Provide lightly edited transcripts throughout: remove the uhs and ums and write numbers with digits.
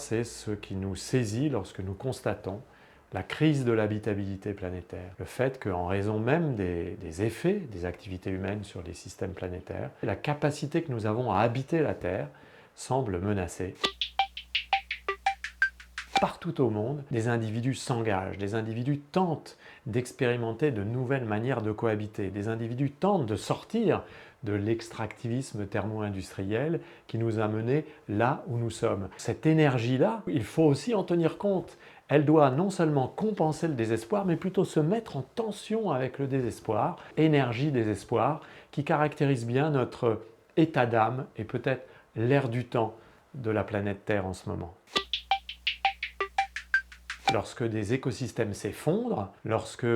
c'est ce qui nous saisit lorsque nous constatons la crise de l'habitabilité planétaire. Le fait qu'en raison même des effets des activités humaines sur les systèmes planétaires, la capacité que nous avons à habiter la Terre semble menacée. Partout au monde, des individus s'engagent, des individus tentent d'expérimenter de nouvelles manières de cohabiter, des individus tentent de sortir de l'extractivisme thermo-industriel qui nous a menés là où nous sommes. Cette énergie-là, il faut aussi en tenir compte. Elle doit non seulement compenser le désespoir, mais plutôt se mettre en tension avec le désespoir, énergie désespoir, qui caractérise bien notre état d'âme et peut-être l'air du temps de la planète Terre en ce moment. Lorsque des écosystèmes s'effondrent, lorsque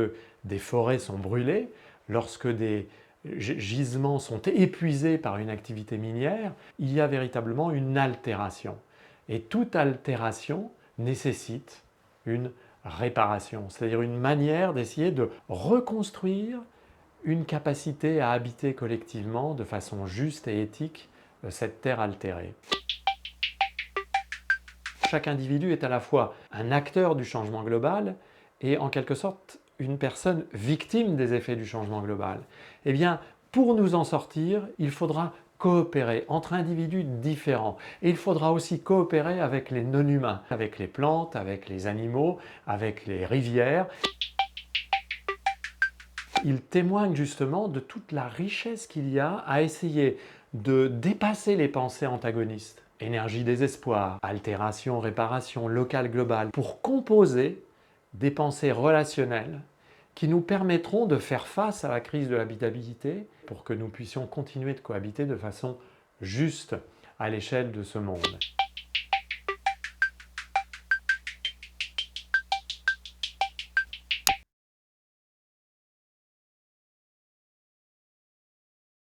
des forêts sont brûlées, lorsque des gisements sont épuisés par une activité minière, il y a véritablement une altération. Et toute altération nécessite une réparation, c'est-à-dire une manière d'essayer de reconstruire une capacité à habiter collectivement de façon juste et éthique cette terre altérée. Chaque individu est à la fois un acteur du changement global et en quelque sorte une personne victime des effets du changement global. Eh bien, pour nous en sortir, il faudra coopérer entre individus différents. Et il faudra aussi coopérer avec les non-humains, avec les plantes, avec les animaux, avec les rivières. Il témoigne justement de toute la richesse qu'il y a à essayer de dépasser les pensées antagonistes. Énergie désespoir, altération, réparation, local global, pour composer des pensées relationnelles qui nous permettront de faire face à la crise de l'habitabilité pour que nous puissions continuer de cohabiter de façon juste à l'échelle de ce monde.